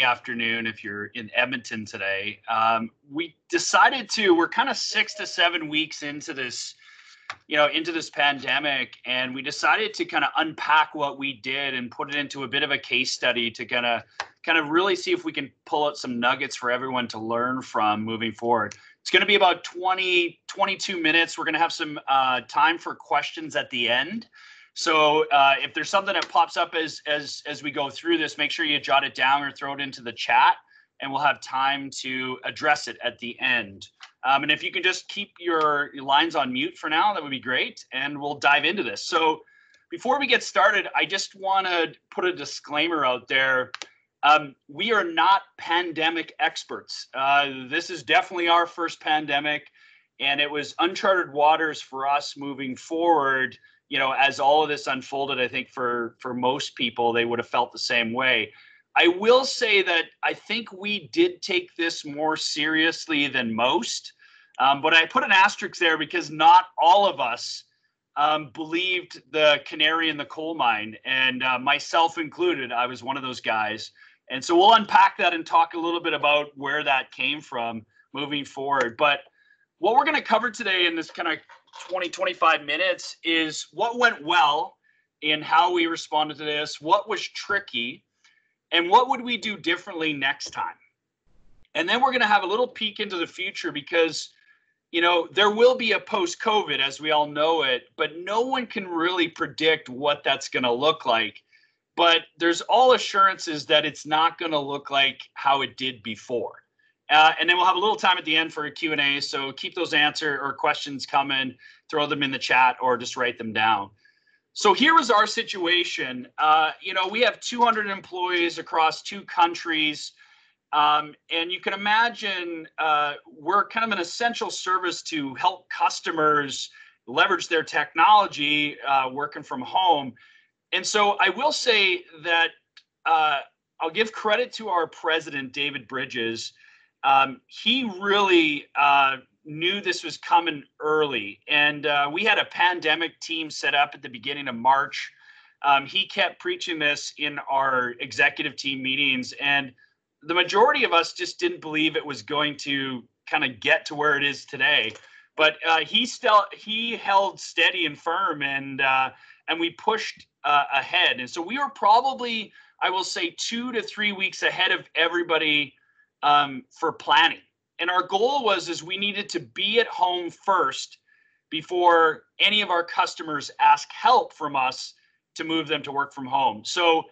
afternoon if you're in Edmonton today. We decided we're kind of 6 to 7 weeks into this, into this pandemic, and we decided to kind of unpack what we did and put it into a bit of a case study to kind of really see if we can pull out some nuggets for everyone to learn from moving forward. It's going to be about 22 minutes. We're going to have some time for questions at the end. So if there's something that pops up as we go through this, make sure you jot it down or throw it into the chat, and we'll have time to address it at the end. And if you can just keep your lines on mute for now, that would be great, and we'll dive into this. So before we get started, I just want to put a disclaimer out there. We are not pandemic experts. This is definitely our first pandemic, and it was uncharted waters for us moving forward. As all of this unfolded, I think for most people, they would have felt the same way. I will say that I think we did take this more seriously than most, but I put an asterisk there because not all of us believed the canary in the coal mine, and myself included. I was one of those guys. And so we'll unpack that and talk a little bit about where that came from moving forward. But what we're going to cover today in this kind of 25 minutes is what went well in how we responded to this, what was tricky, and what would we do differently next time. And then we're going to have a little peek into the future because, there will be a post-COVID as we all know it, but no one can really predict what that's going to look like. But there's all assurances that it's not going to look like how it did before. And then we'll have a little time at the end for a Q&A. So keep those answer or questions coming, throw them in the chat or just write them down. So here was our situation. We have 200 employees across 2 countries. And you can imagine we're kind of an essential service to help customers leverage their technology working from home. And so I will say that I'll give credit to our president, David Bridges. He really knew this was coming early, and we had a pandemic team set up at the beginning of March. He kept preaching this in our executive team meetings, and the majority of us just didn't believe it was going to kind of get to where it is today. But he held steady and firm, and we pushed ahead. And so we were probably, I will say, 2 to 3 weeks ahead of everybody for planning. And our goal is we needed to be at home first before any of our customers ask help from us to move them to work from home. So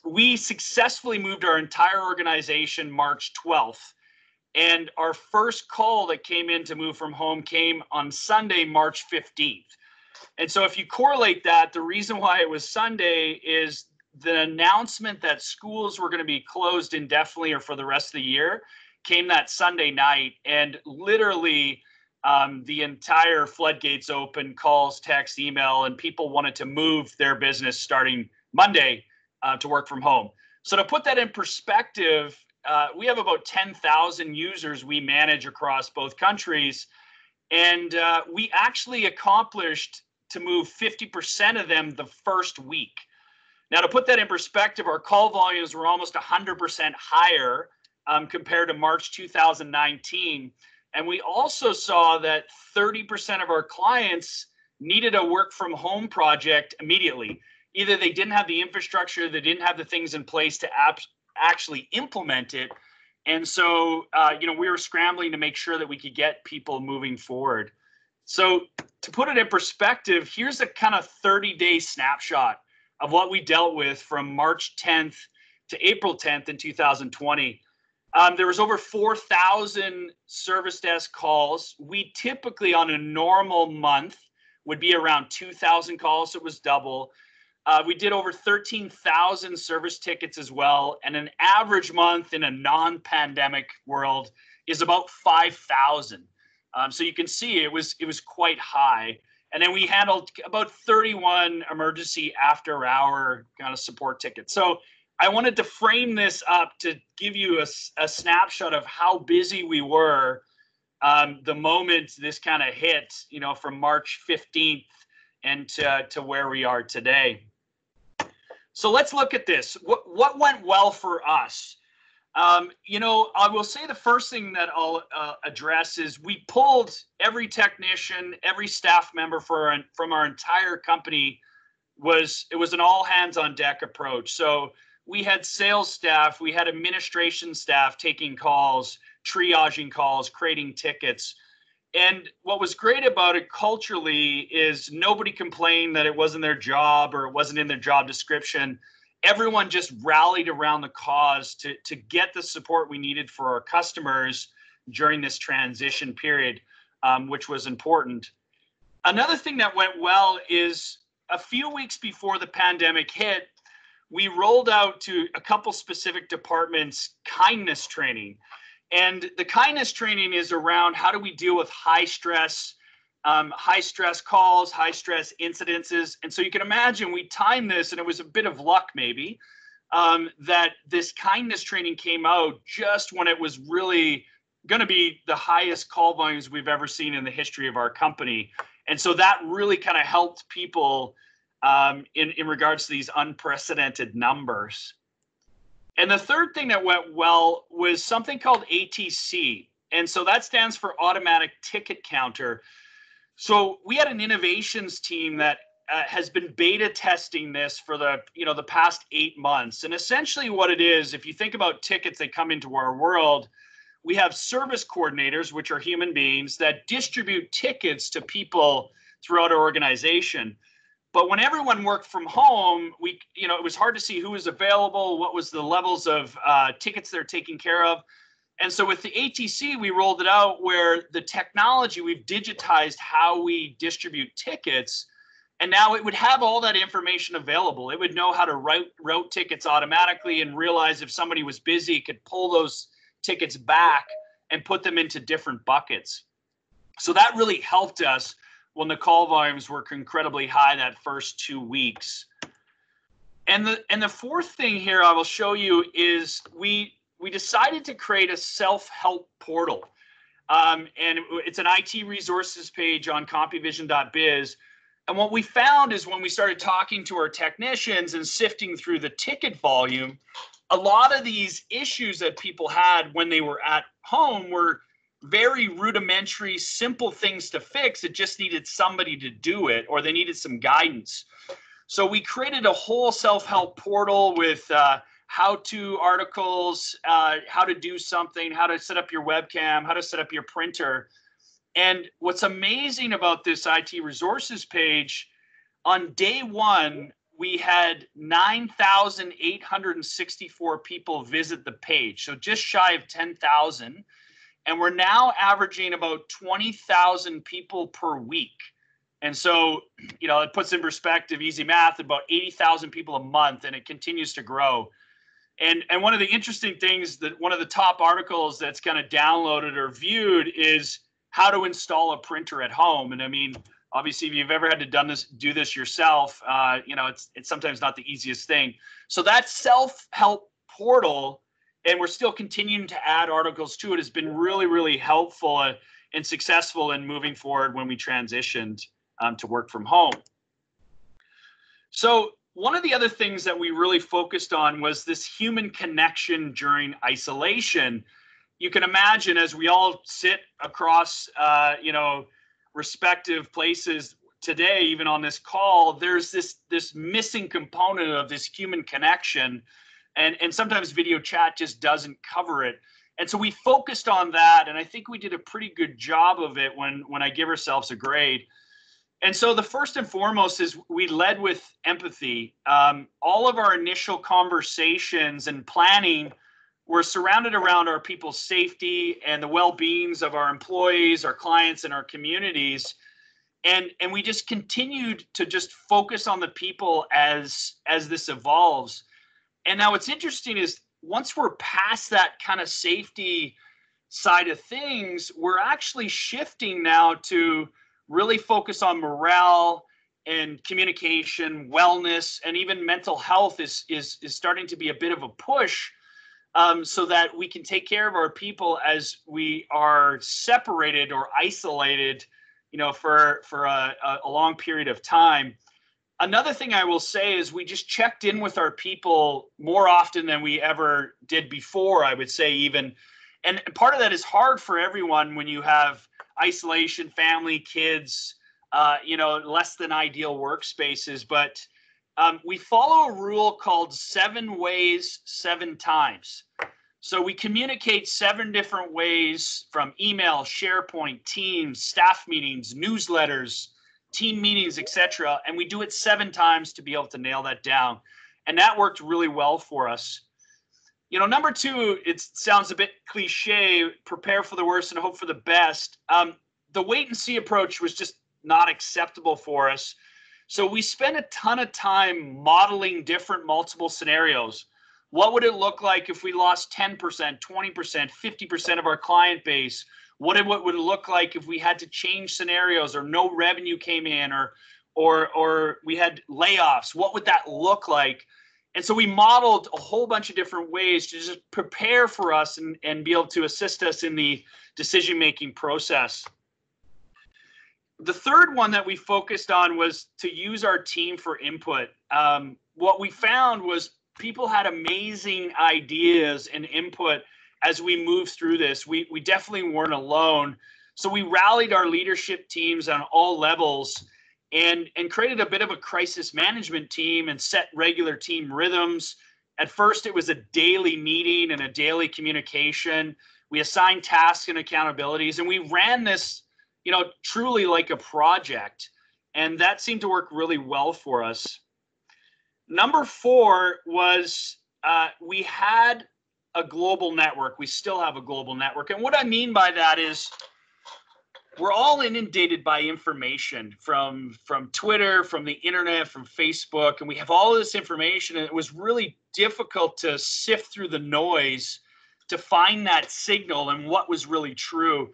we successfully moved our entire organization March 12th. And our first call that came in to move from home came on Sunday, March 15th. And so if you correlate that, the reason why it was Sunday is the announcement that schools were going to be closed indefinitely or for the rest of the year came that Sunday night, and literally the entire floodgates open, calls, text, email, and people wanted to move their business starting Monday to work from home. So to put that in perspective, we have about 10,000 users we manage across both countries, and we actually accomplished to move 50% of them the first week. Now, to put that in perspective, our call volumes were almost 100% higher compared to March 2019. And we also saw that 30% of our clients needed a work from home project immediately. Either they didn't have the infrastructure, they didn't have the things in place to actually implement it. And so, we were scrambling to make sure that we could get people moving forward. So to put it in perspective, here's a kind of 30-day snapshot of what we dealt with from March 10th to April 10th in 2020. There was over 4,000 service desk calls. We typically, on a normal month, would be around 2,000 calls, so it was double. We did over 13,000 service tickets as well, and an average month in a non-pandemic world is about 5,000. So you can see it was quite high. And then we handled about 31 emergency after-hour kind of support tickets. So I wanted to frame this up to give you a snapshot of how busy we were the moment this kind of hit, from March 15th and to where we are today. So let's look at this. What went well for us? I will say the first thing that I'll address is we pulled every technician, every staff member from our entire company. It was an all hands on deck approach. So we had sales staff, we had administration staff taking calls, triaging calls, creating tickets. And what was great about it culturally is nobody complained that it wasn't their job or it wasn't in their job description. Everyone just rallied around the cause to get the support we needed for our customers during this transition period, which was important. Another thing that went well is a few weeks before the pandemic hit, we rolled out to a couple specific departments kindness training. And the kindness training is around how do we deal with high stress calls, high stress incidences. And so you can imagine we timed this, and it was a bit of luck maybe, that this kindness training came out just when it was really going to be the highest call volumes we've ever seen in the history of our company. And so that really kind of helped people in regards to these unprecedented numbers. And the third thing that went well was something called ATC. And so that stands for Automatic Ticket Counter. So we had an innovations team that has been beta testing this for the past 8 months. And essentially what it is, if you think about tickets that come into our world, we have service coordinators, which are human beings that distribute tickets to people throughout our organization. But when everyone worked from home, it was hard to see who was available, what was the levels of tickets they're taking care of. And so with the ATC, we rolled it out where the technology, we've digitized how we distribute tickets. And now it would have all that information available. It would know how to route tickets automatically and realize if somebody was busy, it could pull those tickets back and put them into different buckets. So that really helped us when the call volumes were incredibly high that first 2 weeks. And the fourth thing here I will show you is we decided to create a self-help portal. And it's an IT resources page on CompuVision.biz. And what we found is when we started talking to our technicians and sifting through the ticket volume, a lot of these issues that people had when they were at home were very rudimentary, simple things to fix. It just needed somebody to do it, or they needed some guidance. So we created a whole self-help portal with how-to articles, how to do something, how to set up your webcam, how to set up your printer. And what's amazing about this IT resources page, on day one, we had 9,864 people visit the page, so just shy of 10,000. And we're now averaging about 20,000 people per week. And so, it puts in perspective, easy math, about 80,000 people a month, and it continues to grow. And one of the interesting things, that one of the top articles that's kind of downloaded or viewed is how to install a printer at home. And I mean, obviously, if you've ever had to do this yourself, it's sometimes not the easiest thing. So that self-help portal, and we're still continuing to add articles to it, has been really, really helpful and successful in moving forward when we transitioned to work from home. So one of the other things that we really focused on was this human connection during isolation. You can imagine, as we all sit across, respective places today, even on this call, there's this missing component of this human connection. And sometimes video chat just doesn't cover it. And so we focused on that, and I think we did a pretty good job of it when I give ourselves a grade. And so the first and foremost is we led with empathy. All of our initial conversations and planning were surrounded around our people's safety and the well-beings of our employees, our clients, and our communities. And we just continued to just focus on the people as this evolves. And now what's interesting is once we're past that kind of safety side of things, we're actually shifting now to really focus on morale and communication, wellness, and even mental health is starting to be a bit of a push, so that we can take care of our people as we are separated or isolated, for a long period of time. Another thing I will say is we just checked in with our people more often than we ever did before, I would say even. And part of that is hard for everyone when you have isolation, family, kids, less than ideal workspaces. But we follow a rule called 7 ways, 7 times. So we communicate 7 different ways, from email, SharePoint, Teams, staff meetings, newsletters, team meetings, etc. And we do it 7 times to be able to nail that down. And that worked really well for us. Number 2, it sounds a bit cliche, prepare for the worst and hope for the best. The wait and see approach was just not acceptable for us. So we spent a ton of time modeling different multiple scenarios. What would it look like if we lost 10%, 20%, 50% of our client base? What would it look like if we had to change scenarios, or no revenue came in, or we had layoffs? What would that look like? And so we modeled a whole bunch of different ways to just prepare for us and be able to assist us in the decision-making process. The third one that we focused on was to use our team for input. What we found was people had amazing ideas and input as we moved through this. We definitely weren't alone. So we rallied our leadership teams on all levels and created a bit of a crisis management team and set regular team rhythms. At first, it was a daily meeting and a daily communication. We assigned tasks and accountabilities, and we ran this, truly like a project. And that seemed to work really well for us. Number 4 was we had a global network. We still have a global network. And what I mean by that is we're all inundated by information from Twitter, from the internet, from Facebook, and we have all of this information, and it was really difficult to sift through the noise to find that signal and what was really true.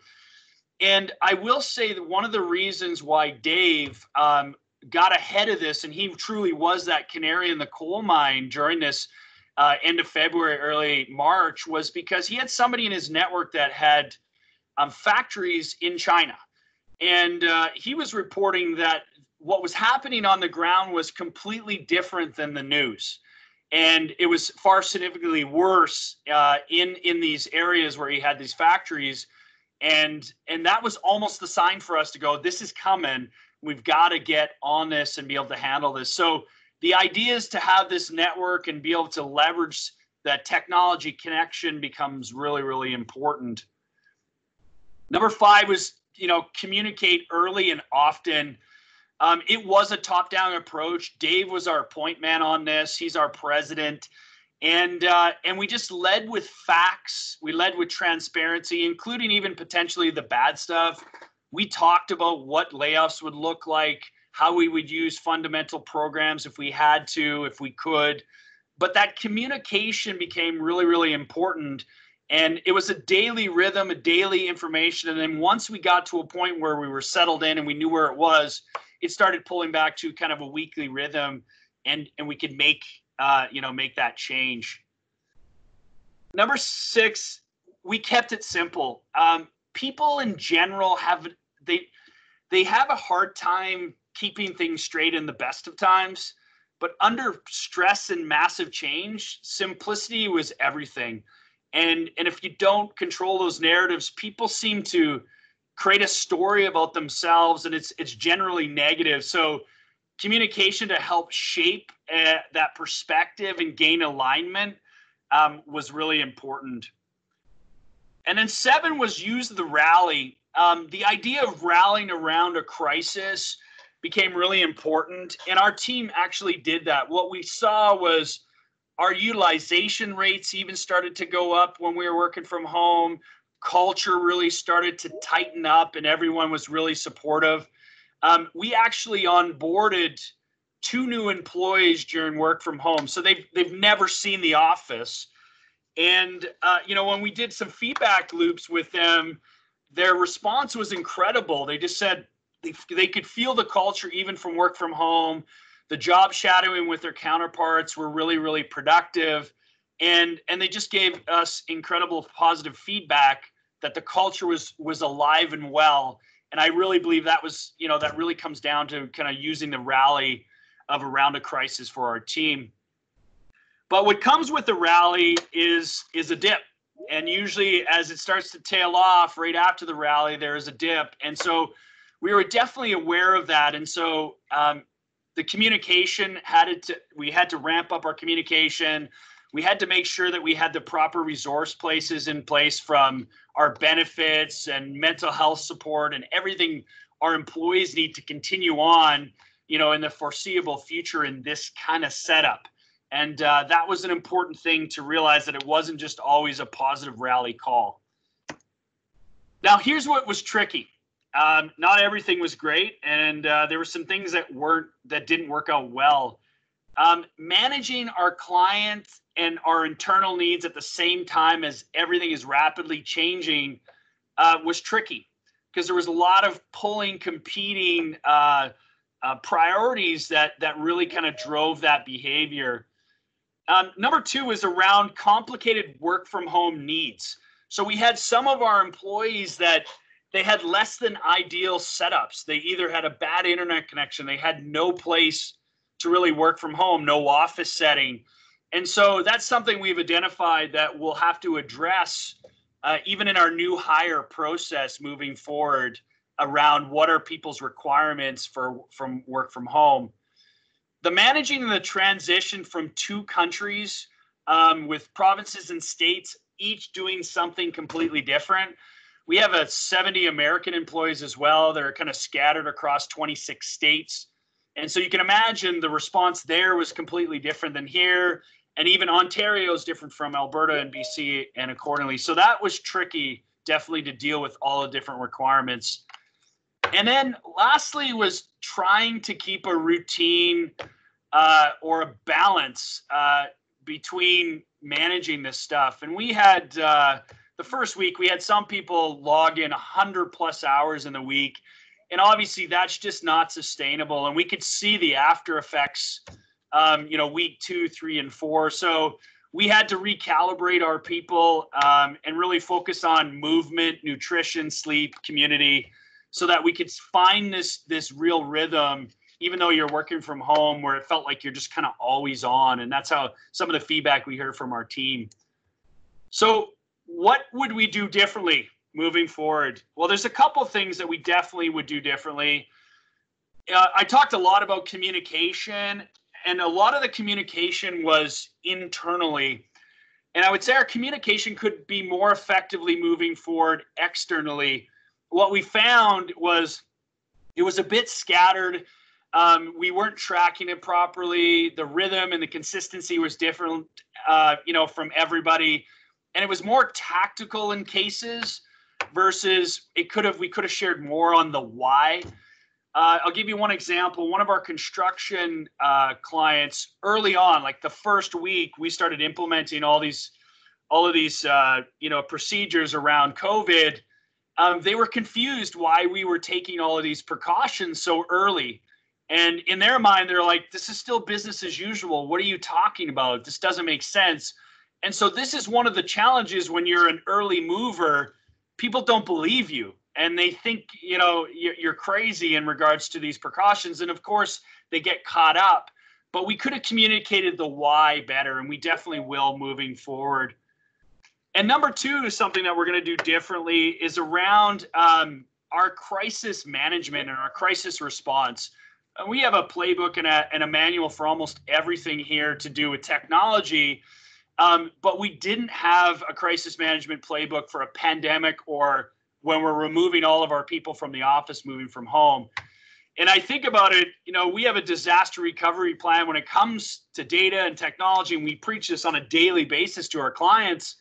And I will say that one of the reasons why Dave got ahead of this, and he truly was that canary in the coal mine during this end of February, early March, was because he had somebody in his network that had factories in China. And he was reporting that what was happening on the ground was completely different than the news. And it was far significantly worse in these areas where he had these factories. And that was almost the sign for us to go, this is coming. We've got to get on this and be able to handle this. So the idea is to have this network and be able to leverage that technology connection becomes really, really important. Number 5 was, communicate early and often. It was a top-down approach. Dave was our point man on this. He's our president. And we just led with facts. We led with transparency, including even potentially the bad stuff. We talked about what layoffs would look like, how we would use fundamental programs if we had to, if we could. But that communication became really, really important. And it was a daily rhythm, a daily information. And then once we got to a point where we were settled in and we knew where it was, it started pulling back to kind of a weekly rhythm, and we could make that change. Number 6, we kept it simple. People in general have a hard time keeping things straight in the best of times, but under stress and massive change, simplicity was everything. And if you don't control those narratives, people seem to create a story about themselves, and it's generally negative. So communication to help shape that perspective and gain alignment was really important. And then 7 was use the rally. The idea of rallying around a crisis became really important, and our team actually did that. What we saw was our utilization rates even started to go up when we were working from home. Culture really started to tighten up, and everyone was really supportive. We actually onboarded 2 new employees during work from home, so they've never seen the office. And when we did some feedback loops with them, their response was incredible. They just said they could feel the culture even from work from home. The job shadowing with their counterparts were really, really productive. And they just gave us incredible positive feedback that the culture was alive and well. And I really believe that was, that really comes down to kind of using the rally around a crisis for our team. But what comes with the rally is a dip. And usually as it starts to tail off right after the rally, there is a dip. And so we were definitely aware of that. And so the communication we had to ramp up our communication. We had to make sure that we had the proper resource places in place, from our benefits and mental health support and everything our employees need to continue on, in the foreseeable future in this kind of setup. And that was an important thing to realize, that it wasn't just always a positive rally call. Now, here's what was tricky. Not everything was great, and there were some things that didn't work out well. Managing our clients and our internal needs at the same time as everything is rapidly changing was tricky, because there was a lot of competing priorities that really kind of drove that behavior. Number two is around complicated work from home needs. So we had some of our employees that they had less than ideal setups. They either had a bad internet connection, they had no place to really work from home, no office setting. And so that's something we've identified that we'll have to address even in our new hire process moving forward, around what are people's requirements from work from home. The managing the transition from two countries with provinces and states each doing something completely different. We have 70 American employees as well. They're kind of scattered across 26 states. And so you can imagine the response there was completely different than here. And even Ontario is different from Alberta and BC, and accordingly. So that was tricky, definitely, to deal with all the different requirements. And then lastly was trying to keep a routine or a balance between managing this stuff. And we had the first week, we had some people log in 100+ hours in the week. And obviously that's just not sustainable. And we could see the after effects, week 2, 3, and 4. So we had to recalibrate our people and really focus on movement, nutrition, sleep, community, so that we could find this real rhythm, even though you're working from home, where it felt like you're just kind of always on. And that's how some of the feedback we heard from our team. So what would we do differently moving forward? Well, there's a couple things that we definitely would do differently. I talked a lot about communication, and a lot of the communication was internally. And I would say our communication could be more effectively moving forward externally. What we found was it was a bit scattered. We weren't tracking it properly. The rhythm and the consistency was different, from everybody. And it was more tactical in cases versus we could have shared more on the why. I'll give you one example. One of our construction clients, early on, like the first week, we started implementing all of these procedures around COVID. They were confused why we were taking all of these precautions so early. And in their mind, they're like, this is still business as usual. What are you talking about? This doesn't make sense. And so this is one of the challenges when you're an early mover. People don't believe you, and they think, you're crazy in regards to these precautions. And of course, they get caught up. But we could have communicated the why better, and we definitely will moving forward. And number two is something that we're going to do differently is around our crisis management and our crisis response. We have a playbook and a manual for almost everything here to do with technology, but we didn't have a crisis management playbook for a pandemic or when we're removing all of our people from the office, moving from home. And I think about it, we have a disaster recovery plan when it comes to data and technology, and we preach this on a daily basis to our clients.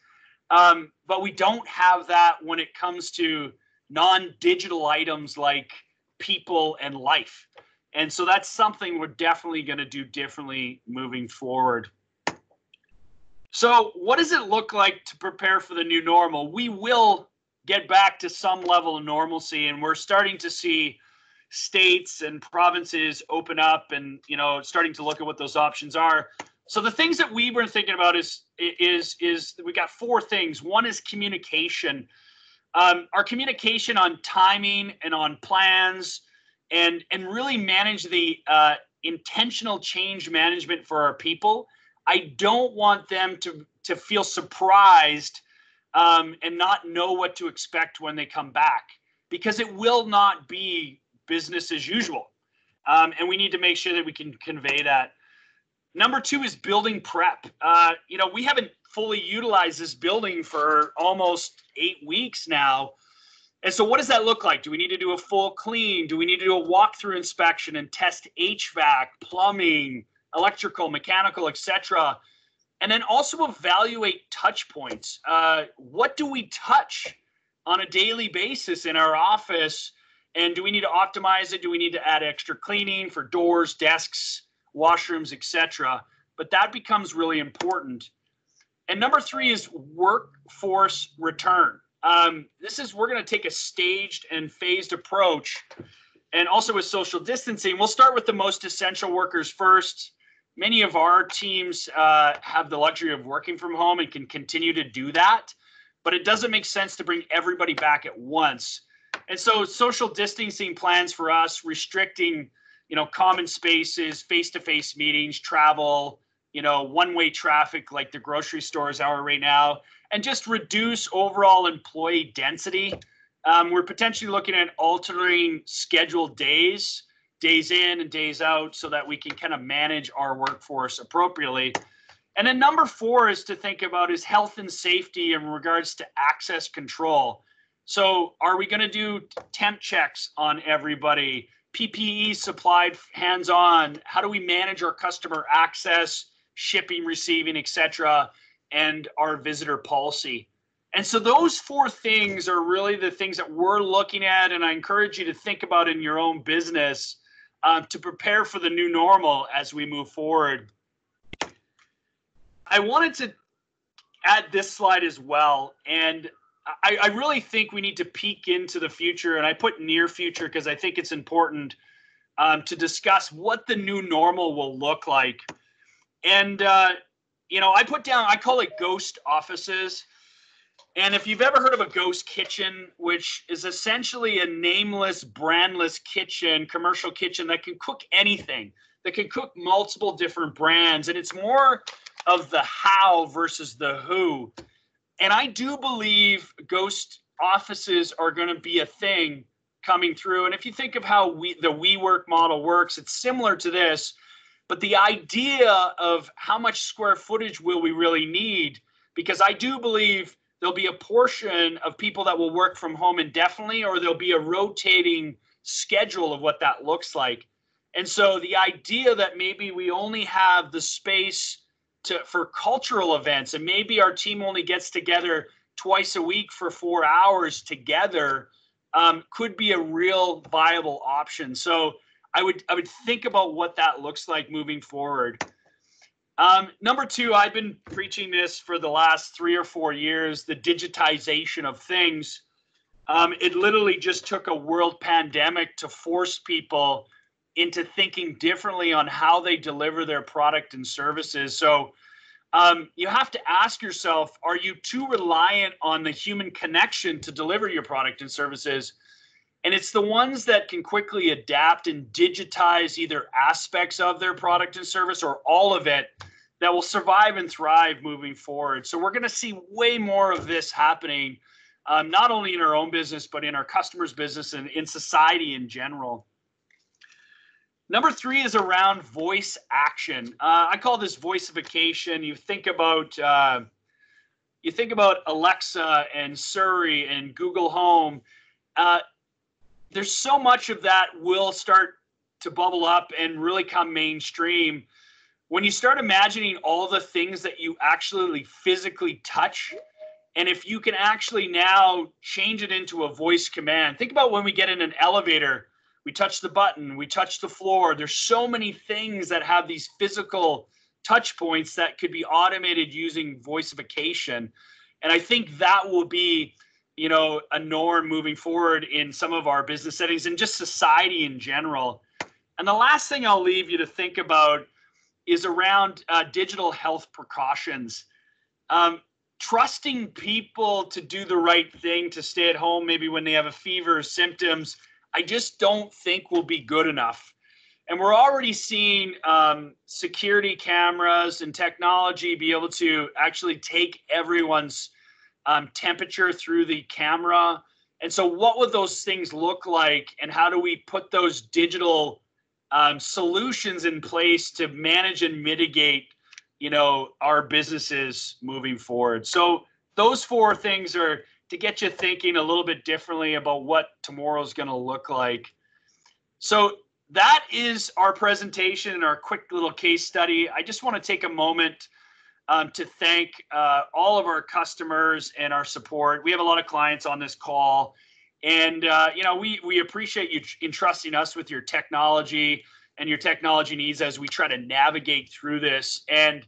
But we don't have that when it comes to non-digital items like people and life. And so that's something we're definitely going to do differently moving forward. So what does it look like to prepare for the new normal? We will get back to some level of normalcy, and we're starting to see states and provinces open up and, starting to look at what those options are. So the things that we were thinking about is we got 4 things. One is communication. Our communication on timing and on plans, and really manage the intentional change management for our people. I don't want them to feel surprised and not know what to expect when they come back, because it will not be business as usual. And we need to make sure that we can convey that. Number two is building prep. We haven't fully utilized this building for almost 8 weeks now. And so what does that look like? Do we need to do a full clean? Do we need to do a walkthrough inspection and test HVAC, plumbing, electrical, mechanical, etc.? And then also evaluate touch points. What do we touch on a daily basis in our office? And do we need to optimize it? Do we need to add extra cleaning for doors, desks, washrooms, etc.? But that becomes really important. And number three is workforce return. We're going to take a staged and phased approach, and also with social distancing. We'll start with the most essential workers first. Many of our teams have the luxury of working from home and can continue to do that, but it doesn't make sense to bring everybody back at once. And so social distancing plans for us, restricting, common spaces, face-to-face meetings, travel, one-way traffic like the grocery stores are right now, and just reduce overall employee density. We're potentially looking at altering scheduled days in and days out, so that we can kind of manage our workforce appropriately. And then number four is to think about is health and safety in regards to access control. So are we going to do temp checks on everybody, PPE supplied hands-on? How do we manage our customer access, shipping, receiving, etc., and our visitor policy? And so those four things are really the things that we're looking at, and I encourage you to think about in your own business to prepare for the new normal as we move forward. I wanted to add this slide as well, and I really think we need to peek into the future, and I put near future because I think it's important to discuss what the new normal will look like. And I call it ghost offices. And if you've ever heard of a ghost kitchen, which is essentially a nameless, brandless kitchen, commercial kitchen that can cook anything, that can cook multiple different brands, and it's more of the how versus the who. And I do believe ghost offices are going to be a thing coming through. And if you think of how the WeWork model works, it's similar to this. But the idea of how much square footage will we really need, because I do believe there'll be a portion of people that will work from home indefinitely, or there'll be a rotating schedule of what that looks like. And so the idea that maybe we only have the space for cultural events, and maybe our team only gets together twice a week for 4 hours together, could be a real viable option. So I would think about what that looks like moving forward. Number two, I've been preaching this for the last 3 or 4 years, the digitization of things. It literally just took a world pandemic to force people into thinking differently on how they deliver their product and services. So you have to ask yourself, are you too reliant on the human connection to deliver your product and services? And it's the ones that can quickly adapt and digitize either aspects of their product and service or all of it that will survive and thrive moving forward. So we're going to see way more of this happening, not only in our own business, but in our customers' business and in society in general. Number three is around voice action. I call this voiceification. You think about Alexa and Siri and Google Home. There's so much of that will start to bubble up and really come mainstream. When you start imagining all the things that you actually physically touch, and if you can actually now change it into a voice command. Think about when we get in an elevator, we touch the button, we touch the floor. There's so many things that have these physical touch points that could be automated using voiceification. And I think that will be, a norm moving forward in some of our business settings and just society in general. And the last thing I'll leave you to think about is around digital health precautions. Trusting people to do the right thing, to stay at home maybe when they have a fever or symptoms, I just don't think will be good enough. And we're already seeing security cameras and technology be able to actually take everyone's temperature through the camera. And so what would those things look like, and how do we put those digital solutions in place to manage and mitigate, our businesses moving forward? So those 4 things are to get you thinking a little bit differently about what tomorrow's going to look like. So that is our presentation and our quick little case study. I just want to take a moment to thank all of our customers and our support. We have a lot of clients on this call, and we appreciate you entrusting us with your technology and your technology needs as we try to navigate through this. And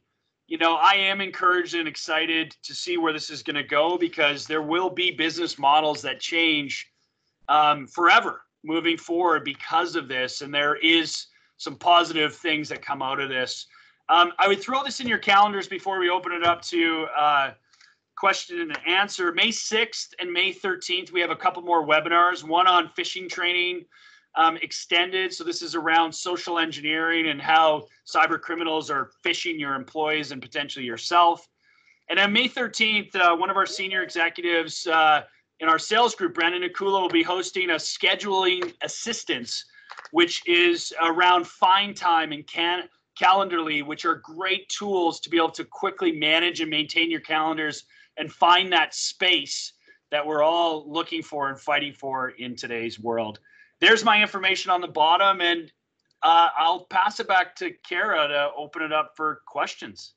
I am encouraged and excited to see where this is going to go, because there will be business models that change forever moving forward because of this, and there is some positive things that come out of this. I would throw this in your calendars before we open it up to question and answer. May 6th and May 13th, we have a couple more webinars, one on phishing training extended. So this is around social engineering and how cyber criminals are phishing your employees and potentially yourself. And on May 13th, one of our senior executives in our sales group, Brandon Akula, will be hosting a scheduling assistance, which is around Find Time and Calendarly, which are great tools to be able to quickly manage and maintain your calendars and find that space that we're all looking for and fighting for in today's world. There's my information on the bottom, and I'll pass it back to Kara to open it up for questions.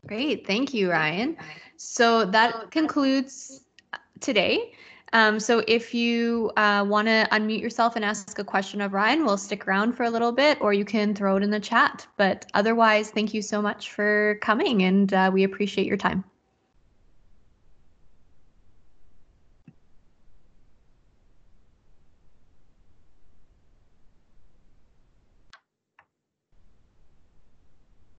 Great. Thank you, Ryan. So that concludes today. So if you want to unmute yourself and ask a question of Ryan, we'll stick around for a little bit, or you can throw it in the chat. But otherwise, thank you so much for coming, and we appreciate your time.